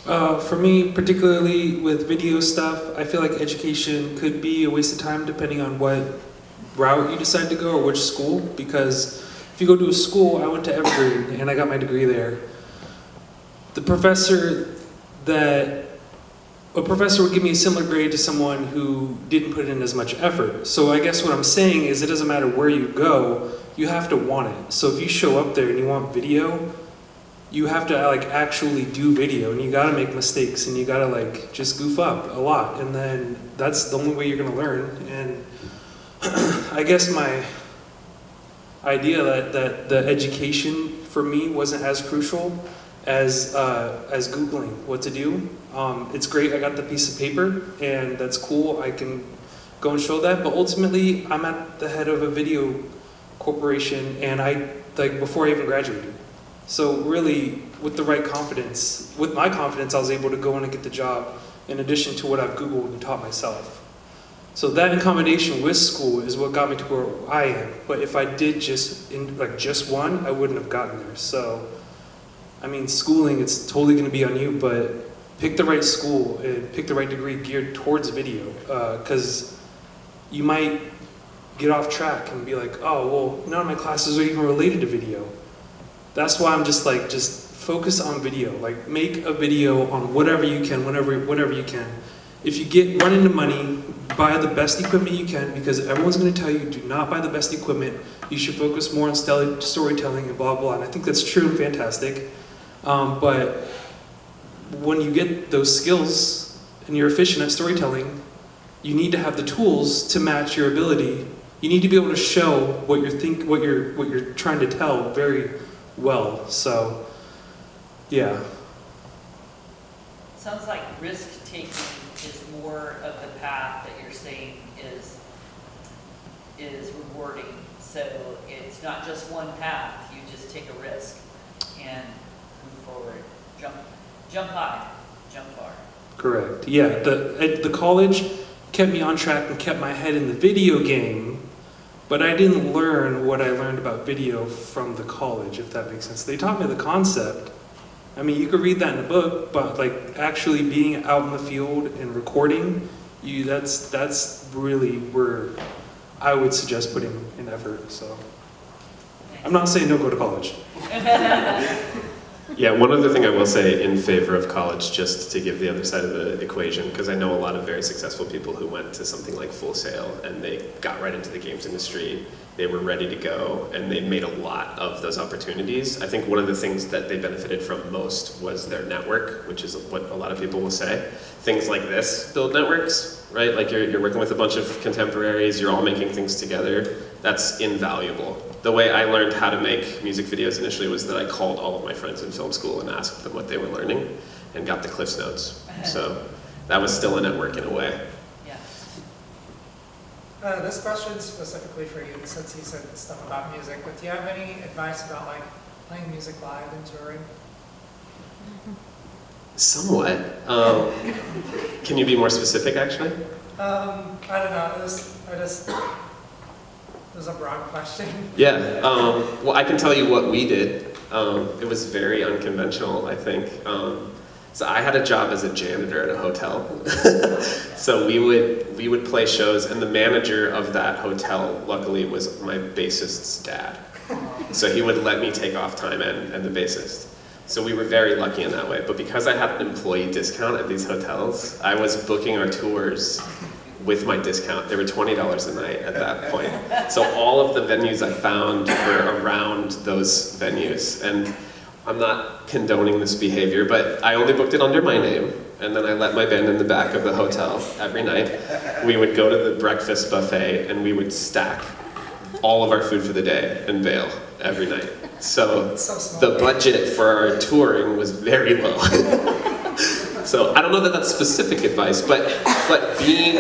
For me, particularly with video stuff, I feel like education could be a waste of time depending on what route you decide to go or which school, because if you go to a school, I went to Evergreen and I got my degree there. The professor a professor would give me a similar grade to someone who didn't put in as much effort. So I guess what I'm saying is it doesn't matter where you go, you have to want it. So if you show up there and you want video, you have to like actually do video, and you gotta make mistakes, and you gotta like just goof up a lot, and then that's the only way you're gonna learn. And I guess my idea that the education for me wasn't as crucial as Googling what to do. It's great, I got the piece of paper, and that's cool, I can go and show that, but ultimately, I'm at the head of a video corporation, and before I even graduated. So really, with the right confidence, with my confidence, I was able to go in and get the job, in addition to what I've Googled and taught myself. So that in combination with school is what got me to where I am. But if I did just one, I wouldn't have gotten there. So, I mean, schooling, it's totally going to be on you, but pick the right school and pick the right degree geared towards video, because you might get off track and be like, oh, well, none of my classes are even related to video. That's why I'm just focus on video. Like, make a video on whatever you can, whatever you can. If you run into money, buy the best equipment you can, because everyone's going to tell you, do not buy the best equipment. You should focus more on storytelling and blah, blah. And I think that's true and fantastic. But when you get those skills and you're efficient at storytelling, you need to have the tools to match your ability. You need to be able to show what you're trying to tell very well. So, yeah. Sounds like risk taking is more of the path that you're saying is rewarding. So it's not just one path. You just take a risk and move forward. Jump high, jump far. Correct. Yeah. The college kept me on track and kept my head in the video game, but I didn't learn what I learned about video from the college, if that makes sense. They taught me the concept. I mean, you could read that in a book, but like actually being out in the field and recording, that's really where I would suggest putting in effort. So I'm not saying don't go to college. Yeah, one other thing I will say in favor of college, just to give the other side of the equation, because I know a lot of very successful people who went to something like Full Sail and they got right into the games industry, they were ready to go, and they made a lot of those opportunities. I think one of the things that they benefited from most was their network, which is what a lot of people will say. Things like this build networks, right? Like you're working with a bunch of contemporaries, you're all making things together. That's invaluable. The way I learned how to make music videos initially was that I called all of my friends in film school and asked them what they were learning and got the Cliff's Notes. So that was still a network in a way. Yeah. This question is specifically for you, since you said stuff about music, but do you have any advice about like playing music live and touring? Somewhat. Can you be more specific, actually? I don't know. It was a broad question. Yeah. Well, I can tell you what we did. It was very unconventional, I think. So I had a job as a janitor at a hotel. So we would play shows, and the manager of that hotel, luckily, was my bassist's dad. So he would let me take off time and the bassist. So we were very lucky in that way. But because I had an employee discount at these hotels, I was booking our tours with my discount. They were $20 a night at that point. So all of the venues I found were around those venues. And I'm not condoning this behavior, but I only booked it under my name, and then I let my band in the back of the hotel every night. We would go to the breakfast buffet, and we would stack all of our food for the day and bail every night. So the budget for our touring was very low. So I don't know that that's specific advice, but being,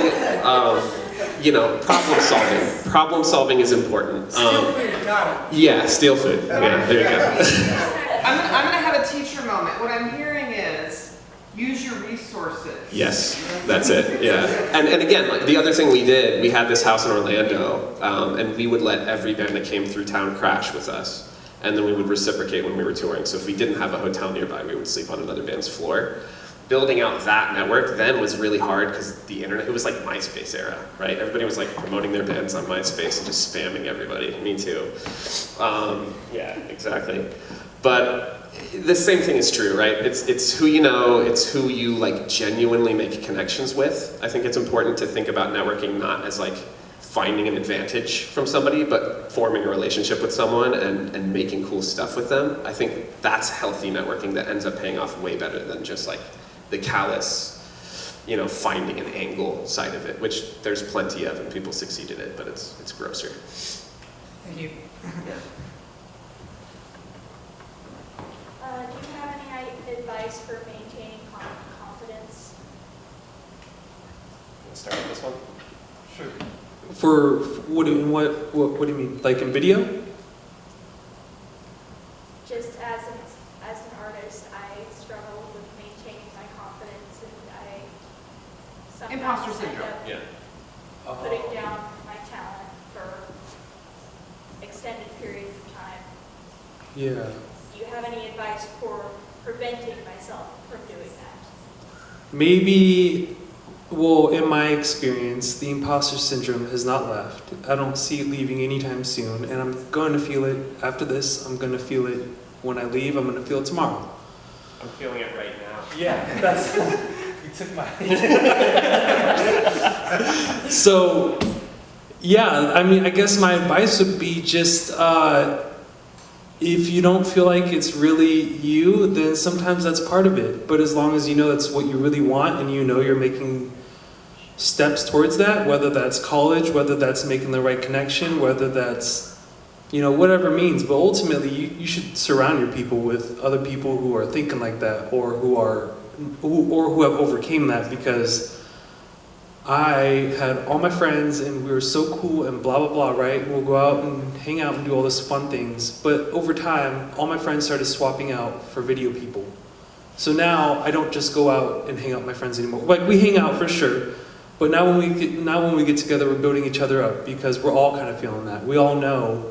problem solving is important. Steal food, got it. Yeah, steal food. Yeah, there you go. I'm going to have a teacher moment. What I'm hearing is use your resources. Yes, that's it. Yeah, and again, like the other thing we did, we had this house in Orlando, and we would let every band that came through town crash with us, and then we would reciprocate when we were touring. So if we didn't have a hotel nearby, we would sleep on another band's floor. building out that network then was really hard because the internet, it was like MySpace era, right? Everybody was like promoting their bands on MySpace and just spamming everybody. Me too. Yeah, exactly. But the same thing is true, right? It's who you know, it's who you like genuinely make connections with. I think it's important to think about networking not as like finding an advantage from somebody, but forming a relationship with someone and making cool stuff with them. I think that's healthy networking that ends up paying off way better than just like the callous, you know, finding an angle side of it, which there's plenty of and people succeed in it, but it's grosser. Thank you. Do you have any advice for maintaining confidence? Let's start with this one. Sure. For what do you mean? Like in video? Just as an artist, I struggle with maintaining my confidence, and I sometimes Imposter end syndrome. up Yeah. putting down my talent for extended periods of time. Yeah. Do you have any advice for preventing myself from doing that? Maybe, well, in my experience, the imposter syndrome has not left. I don't see it leaving anytime soon, and I'm going to feel it after this. I'm going to feel it when I leave. I'm going to feel it tomorrow. I'm feeling it right now. Yeah, that's. You took my. So, yeah, I mean, I guess my advice would be just if you don't feel like it's really you, then sometimes that's part of it. But as long as you know that's what you really want and you know you're making steps towards that, whether that's college, whether that's making the right connection, whether that's, you know, whatever it means. But ultimately, you should surround your people with other people who are thinking like that or who have overcame that, because I had all my friends and we were so cool and blah, blah, blah, right? We'll go out and hang out and do all this fun things. But over time, all my friends started swapping out for video people. So now I don't just go out and hang out with my friends anymore. Like, we hang out for sure. But now when we get together, we're building each other up because we're all kind of feeling that. We all know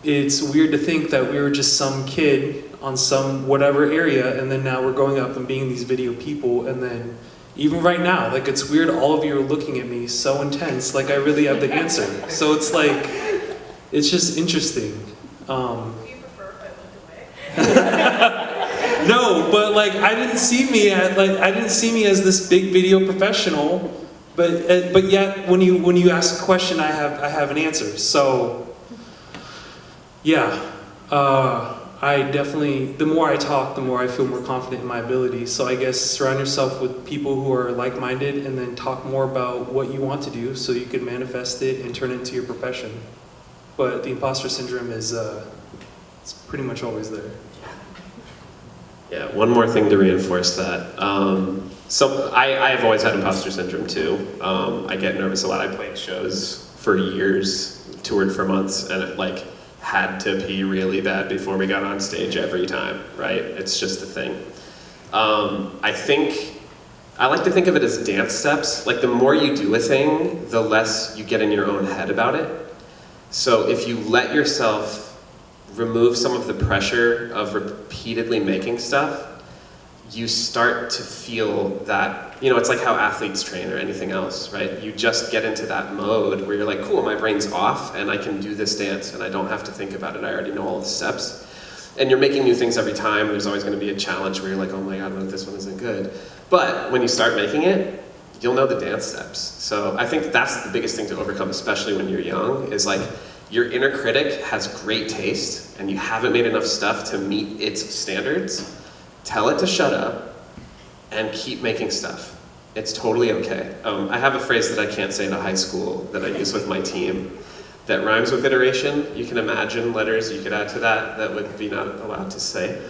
it's weird to think that we were just some kid on some whatever area, and then now we're growing up and being these video people, and then even right now, like, it's weird, all of you are looking at me so intense, like I really have the answer. So it's like, it's just interesting. Do you prefer if I looked away? No, but like, I didn't see me as this big video professional, but yet when you ask a question, I have an answer. So yeah, I definitely, the more I talk, the more I feel more confident in my abilities. So I guess surround yourself with people who are like-minded, and then talk more about what you want to do so you can manifest it and turn it into your profession. But the imposter syndrome is it's pretty much always there. Yeah, one more thing to reinforce that. So I have always had imposter syndrome too. I get nervous a lot. I played shows for years, toured for months, and it like had to pee really bad before we got on stage every time, right? It's just a thing. I like to think of it as dance steps. Like, the more you do a thing, the less you get in your own head about it. So if you let yourself remove some of the pressure of repeatedly making stuff, you start to feel that, you know, it's like how athletes train or anything else, right? You just get into that mode where you're like, cool, my brain's off and I can do this dance and I don't have to think about it. I already know all the steps. And you're making new things every time. There's always going to be a challenge where you're like, oh my God, what if this one isn't good? But when you start making it, you'll know the dance steps. So I think that's the biggest thing to overcome, especially when you're young, is like, your inner critic has great taste and you haven't made enough stuff to meet its standards. Tell it to shut up and keep making stuff. It's totally okay. I have a phrase that I can't say to high school that I use with my team that rhymes with iteration. You can imagine letters you could add to that would be not allowed to say.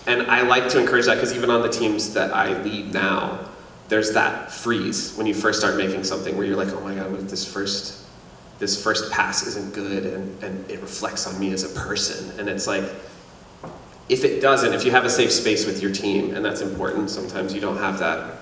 And I like to encourage that because even on the teams that I lead now, there's that freeze when you first start making something where you're like, oh my God, what if this first pass isn't good and it reflects on me as a person. And it's like, if it doesn't, if you have a safe space with your team, and that's important, sometimes you don't have that,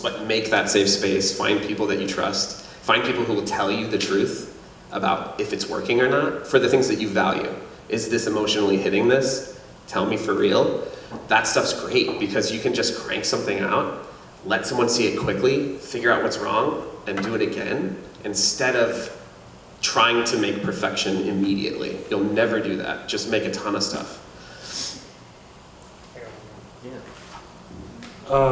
but make that safe space, find people that you trust, find people who will tell you the truth about if it's working or not, for the things that you value. Is this emotionally hitting this? Tell me for real. that stuff's great because you can just crank something out, let someone see it quickly, figure out what's wrong, and do it again, instead of trying to make perfection immediately. You'll never do that. Just make a ton of stuff. Uh,